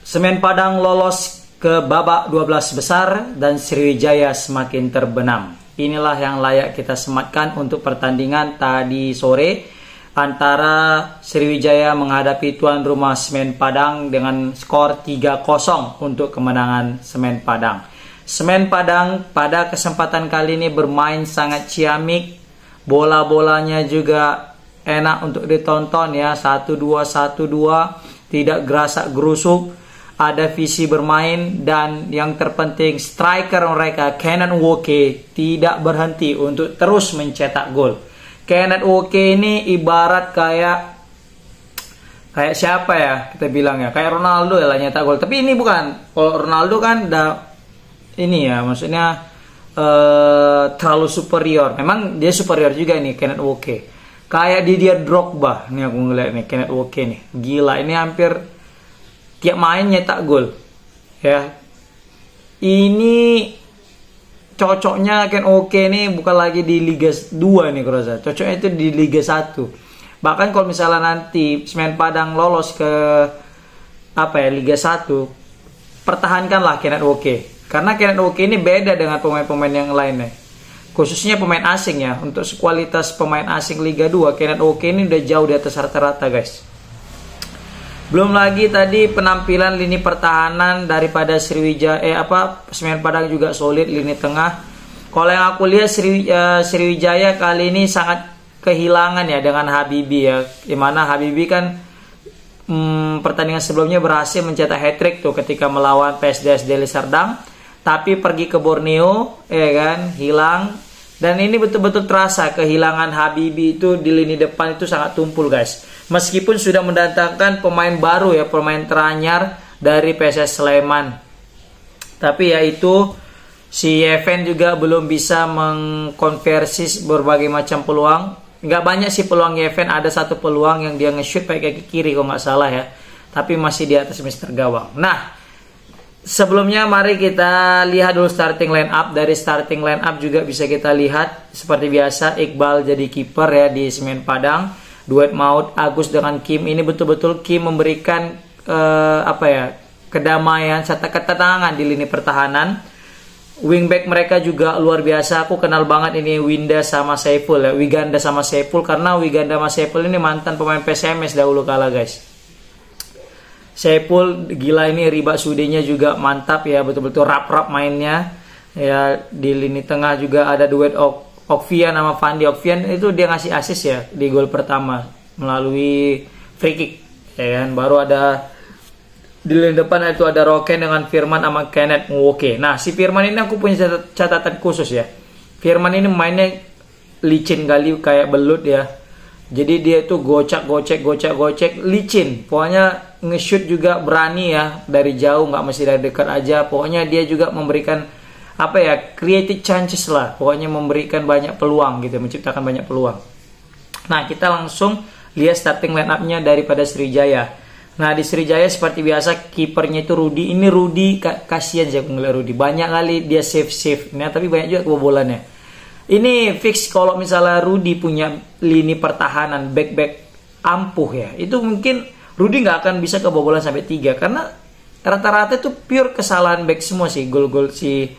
Semen Padang lolos ke babak 12 besar dan Sriwijaya semakin terbenam. Inilah yang layak kita sematkan untuk pertandingan tadi sore antara Sriwijaya menghadapi tuan rumah Semen Padang dengan skor 3-0 untuk kemenangan Semen Padang. Semen Padang pada kesempatan kali ini bermain sangat ciamik, bola-bolanya juga enak untuk ditonton ya, 1-2, 1-2, tidak gerasak gerusuk, ada visi bermain, dan yang terpenting striker mereka Kenneth Nwoke tidak berhenti untuk terus mencetak gol. Kenneth Nwoke ini ibarat kayak siapa ya kita bilang ya, kayak Ronaldo ya lah nyetak gol. Tapi ini bukan, kalau Ronaldo kan ini ya maksudnya terlalu superior. Memang dia superior juga nih Kenneth Nwoke. Kayak Didier Drogba nih aku ngeliat nih Kenneth Nwoke nih. Gila, ini hampir tiap main nyetak gol. Ya. Ini cocoknya Kenneth Nwoke nih bukan lagi di Liga 2 nih kurasa. Cocoknya itu di Liga 1. Bahkan kalau misalnya nanti Semen Padang lolos ke Liga 1, pertahankanlah Kenneth Nwoke. Karena Kenneth Nwoke ini beda dengan pemain-pemain yang lainnya. Khususnya pemain asing ya. Untuk kualitas pemain asing Liga 2, Kenneth Nwoke ini udah jauh di atas rata-rata guys. Belum lagi tadi penampilan lini pertahanan daripada Sriwijaya Semen Padang juga solid lini tengah. Kalau yang aku lihat Sriwijaya kali ini sangat kehilangan ya dengan Habibie ya. Dimana Habibie kan pertandingan sebelumnya berhasil mencetak hat-trick tuh ketika melawan PSDS Deli Serdang, tapi pergi ke Borneo ya kan, hilang. Dan ini betul-betul terasa kehilangan Habibie itu di lini depan itu sangat tumpul guys. Meskipun sudah mendatangkan pemain baru ya, pemain teranyar dari PSS Sleman. Tapi ya itu si Yeven juga belum bisa mengkonversi berbagai macam peluang. Nggak banyak sih peluang Yeven, ada satu peluang yang dia nge-shoot pakai kaki kiri kalau nggak salah ya. Tapi masih di atas Mr. Gawang. Nah, sebelumnya mari kita lihat dulu starting line up. Dari starting line up juga bisa kita lihat seperti biasa Iqbal jadi kiper ya di Semen Padang. Duet maut Agus dengan Kim ini betul-betul Kim memberikan kedamaian serta ketenangan di lini pertahanan. Wingback mereka juga luar biasa. Aku kenal banget ini Wiganda sama Saiful ya. Wiganda sama Saiful, karena Wiganda sama Saiful ini mantan pemain PSMS dahulu kala guys. Saiful gila, ini Riba Sudenya juga mantap ya, betul-betul rap-rap mainnya. Ya di lini tengah juga ada duet Okvian sama Fandi. Okvian itu dia ngasih assist ya di gol pertama melalui free kick ya kan. Baru ada di lini depan itu ada Roken dengan Firman sama Kenneth Nwoke. Nah, si Firman ini aku punya catatan khusus ya. Firman ini mainnya licin kali kayak belut ya. Jadi dia itu gocek, licin. Pokoknya nge-shoot juga berani ya, dari jauh, nggak mesti dari dekat aja. Pokoknya dia juga memberikan creative chances lah. Pokoknya memberikan banyak peluang gitu, menciptakan banyak peluang. Nah, kita langsung lihat starting line up-nya daripada Sriwijaya. Nah, di Sriwijaya seperti biasa kipernya itu Rudy. Ini Rudy kasihan sih aku ngeliat Rudy. Banyak kali dia save. Nah, tapi banyak juga kebobolannya. Ini fix kalau misalnya Rudy punya lini pertahanan back ampuh ya, itu mungkin Rudy nggak akan bisa kebobolan sampai 3, karena rata-rata itu pure kesalahan back semua sih gol-gol si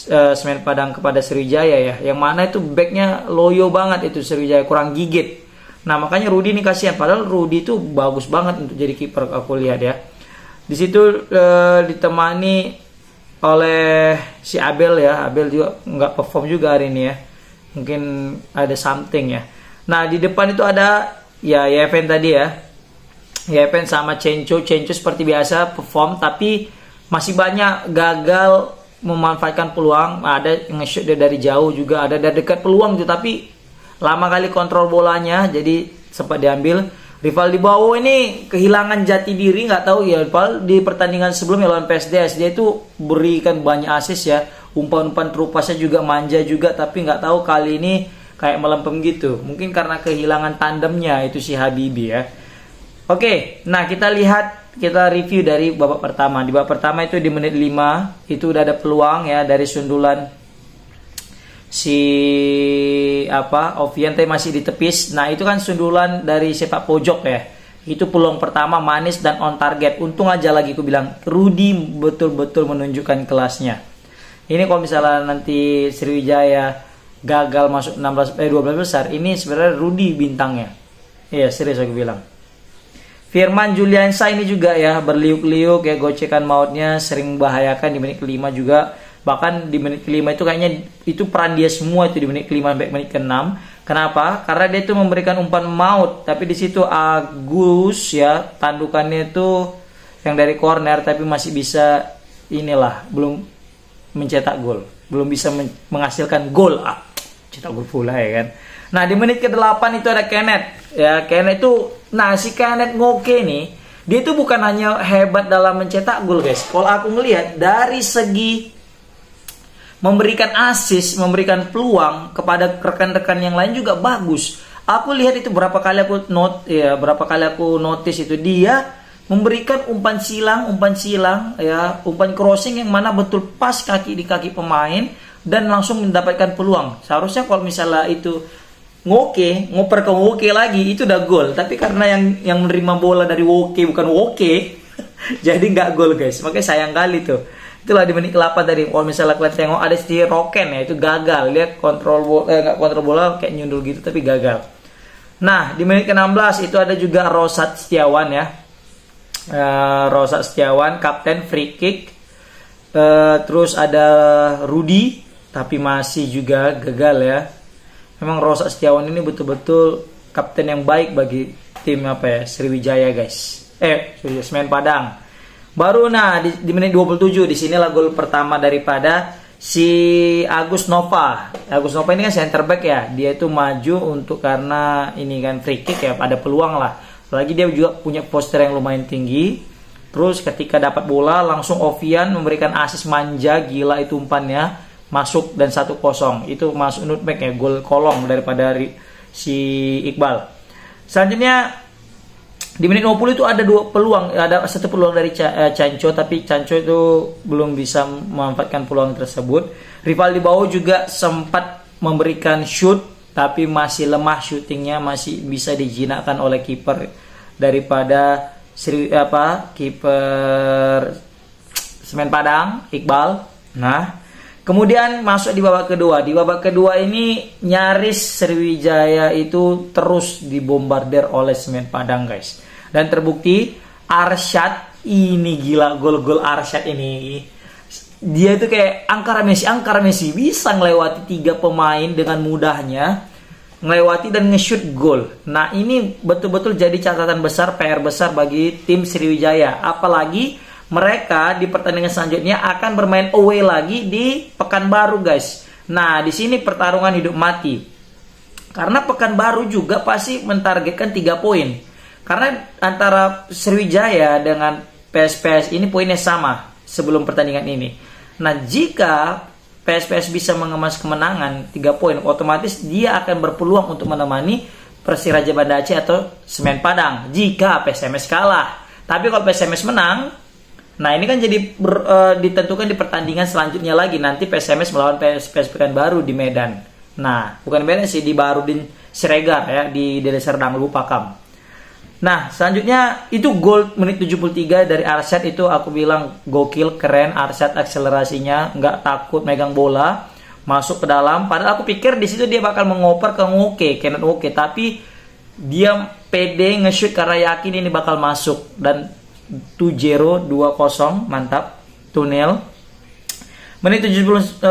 Semen Padang kepada Sriwijaya ya, yang mana itu backnya loyo banget itu Sriwijaya, kurang gigit. Nah, makanya Rudy ini kasihan, padahal Rudy itu bagus banget untuk jadi kiper aku lihat ya. Di situ ditemani oleh si Abel ya. Abel juga nggak perform juga hari ini ya, mungkin ada something ya. Nah, di depan itu ada ya Yeven tadi ya. Yeven sama Cenco seperti biasa perform, tapi masih banyak gagal memanfaatkan peluang. Ada nge-shoot dari jauh juga, ada dari dekat peluang tuh, tapi lama kali kontrol bolanya, jadi sempat diambil. Rivaldi Bowo ini kehilangan jati diri, nggak tahu ya. Padahal di pertandingan sebelumnya lawan PSDS dia itu berikan banyak assist ya, umpan-umpan terupasnya juga manja juga, tapi nggak tahu kali ini kayak melempem gitu. Mungkin karena kehilangan tandemnya itu si Habibie ya. Oke, nah kita review dari babak pertama. Di babak pertama itu di menit 5 itu udah ada peluang ya dari sundulan si Ovian tadi masih ditepis. Nah, itu kan sundulan dari sepak pojok ya. Itu peluang pertama manis dan on target. Untung aja lagi aku bilang Rudy betul-betul menunjukkan kelasnya. Ini kalau misalnya nanti Sriwijaya gagal masuk 12 besar, ini sebenarnya Rudy bintangnya. Iya, serius aku bilang. Firman Juliansa ini juga ya berliuk-liuk ya, gocekan mautnya sering membahayakan di menit kelima juga. Bahkan di menit kelima itu kayaknya itu peran dia semua itu di menit kelima sampai menit ke-6. Kenapa? Karena dia itu memberikan umpan maut, tapi di situ Agus ya tandukannya itu yang dari corner tapi masih bisa inilah belum mencetak gol, belum bisa menghasilkan gol. Cetak gol pula ya kan. Nah, di menit ke-8 itu ada Kenneth. Ya, Kenneth itu si Kenneth Ngoke nih, dia itu bukan hanya hebat dalam mencetak gol, guys. Kalau aku ngelihat dari segi memberikan assist, memberikan peluang kepada rekan-rekan yang lain juga bagus. Aku lihat itu berapa kali aku notice itu dia memberikan umpan silang, ya, umpan crossing yang mana betul pas kaki di kaki pemain dan langsung mendapatkan peluang. Seharusnya kalau misalnya itu ngoper ke Woke lagi itu udah gol, tapi karena yang menerima bola dari Woke bukan Woke, jadi nggak gol, guys. Makanya sayang kali tuh. Itulah di menit ke-8 tadi. Kalau misalnya kalian tengok ada si Roken ya, itu gagal. Lihat nggak kontrol bola kayak nyundul gitu tapi gagal. Nah, di menit ke-16 itu ada juga Rosat Setiawan ya. Rosat Setiawan kapten free kick. Terus ada Rudy tapi masih juga gagal ya. Memang Rosat Setiawan ini betul-betul kapten yang baik bagi tim Sriwijaya, guys. Semen Padang. Baru di menit 27 di sinilah gol pertama daripada si Agus Nova. Agus Nova ini kan center back ya. Dia itu maju untuk karena ini kan free kick ya, ada peluang lah. Apalagi dia juga punya poster yang lumayan tinggi. Terus ketika dapat bola langsung Ovian memberikan assist manja, gila itu umpannya, masuk dan 1-0. Itu masuk nutmeg ya, gol kolong daripada si Iqbal. Selanjutnya di menit 20 itu ada satu peluang dari Canco, tapi Canco itu belum bisa memanfaatkan peluang tersebut. Rivaldi Bau juga sempat memberikan shoot, tapi masih lemah shootingnya, masih bisa dijinakkan oleh kiper daripada kiper Semen Padang, Iqbal. Nah, kemudian masuk di babak kedua. Di babak kedua ini nyaris Sriwijaya itu terus dibombardir oleh Semen Padang, guys. Dan terbukti Arsyad ini gila, gol-gol Arsyad ini. Dia itu kayak angkara Messi bisa ngelewati 3 pemain dengan mudahnya, ngelewati dan nge-shoot gol. Nah, ini betul-betul jadi catatan besar, PR besar bagi tim Sriwijaya. Apalagi mereka di pertandingan selanjutnya akan bermain away lagi di Pekanbaru, guys. Nah, di sini pertarungan hidup mati. Karena Pekanbaru juga pasti mentargetkan 3 poin. Karena antara Sriwijaya dengan PSPS ini poinnya sama sebelum pertandingan ini. Nah, jika PSPS bisa mengemas kemenangan 3 poin, otomatis dia akan berpeluang untuk menemani Persiraja Banda Aceh atau Semen Padang jika PSMS kalah. Tapi kalau PSMS menang, nah ini kan jadi ditentukan di pertandingan selanjutnya lagi. Nanti PSMS melawan PSPS Pekanbaru di Medan. Nah, bukan Medan sih, di Barudin Siregar ya, di Deli Serdang, Lubukakam. Nah, selanjutnya itu gol menit 73 dari Arsyad. Itu aku bilang gokil, keren. Arsyad akselerasinya, nggak takut megang bola, masuk ke dalam. Padahal aku pikir di situ dia bakal mengoper ke Kenneth Ngoke, tapi dia pede nge-shoot karena yakin ini bakal masuk. Dan 2-0, 2-0, mantap. Tunnel. Menit 79,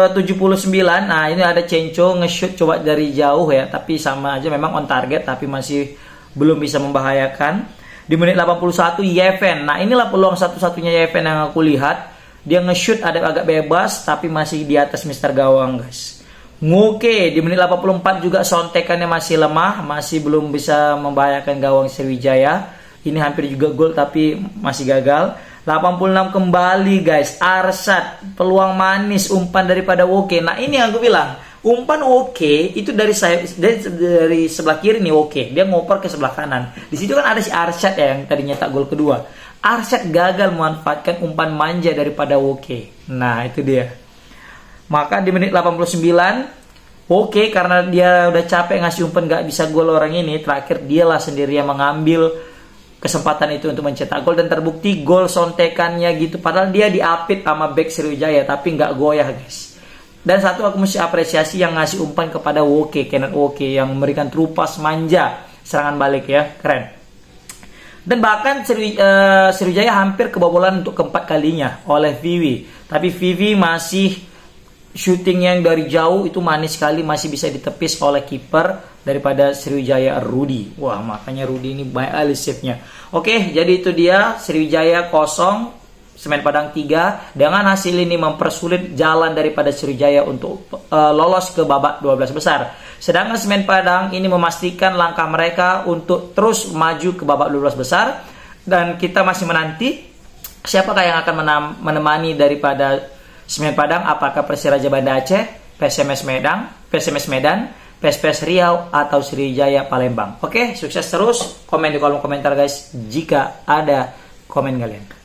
nah ini ada Cenco nge-shoot coba dari jauh ya, tapi sama aja memang on target, tapi masih belum bisa membahayakan. Di menit 81 Yeven. Nah, inilah peluang satu-satunya Yeven yang aku lihat. Dia nge-shoot agak bebas tapi masih di atas Mister Gawang, guys. Ngoke di menit 84 juga sontekannya masih lemah, masih belum bisa membahayakan gawang Sriwijaya. Ini hampir juga gol tapi masih gagal. 86 kembali, guys. Arsyad, peluang manis umpan daripada Woke. Nah, ini yang aku bilang. Umpan Woke itu dari sebelah kiri nih Woke, dia ngoper ke sebelah kanan. Di situ kan ada si Arsyad ya yang tadi nyetak gol kedua. Arsyad gagal memanfaatkan umpan manja daripada Woke. Nah, itu dia. Maka di menit 89 Woke karena dia udah capek ngasih umpan gak bisa gol orang ini, terakhir dialah sendiri yang mengambil kesempatan itu untuk mencetak gol, dan terbukti gol sontekannya gitu, padahal dia diapit sama back Sriwijaya tapi nggak goyah guys. Dan satu aku mesti apresiasi yang ngasih umpan kepada Woke, Kenneth Woke, yang memberikan trupas manja serangan balik ya, keren. Dan bahkan Sriwijaya hampir kebobolan untuk keempat kalinya oleh Vivi, tapi Vivi masih shooting yang dari jauh itu manis sekali, masih bisa ditepis oleh kiper daripada Sriwijaya, Rudy. Wah, makanya Rudy ini banyak kali save-nya. Oke, jadi itu dia, Sriwijaya 0, Semen Padang 3. Dengan hasil ini mempersulit jalan daripada Sriwijaya untuk lolos ke babak 12 besar. Sedangkan Semen Padang ini memastikan langkah mereka untuk terus maju ke babak 12 besar. Dan kita masih menanti siapakah yang akan menemani daripada Semen Padang, apakah Persiraja Banda Aceh, PSMS Medan, PSPS Riau, atau Sriwijaya Palembang. Oke, sukses terus. Komen di kolom komentar guys jika ada komen kalian.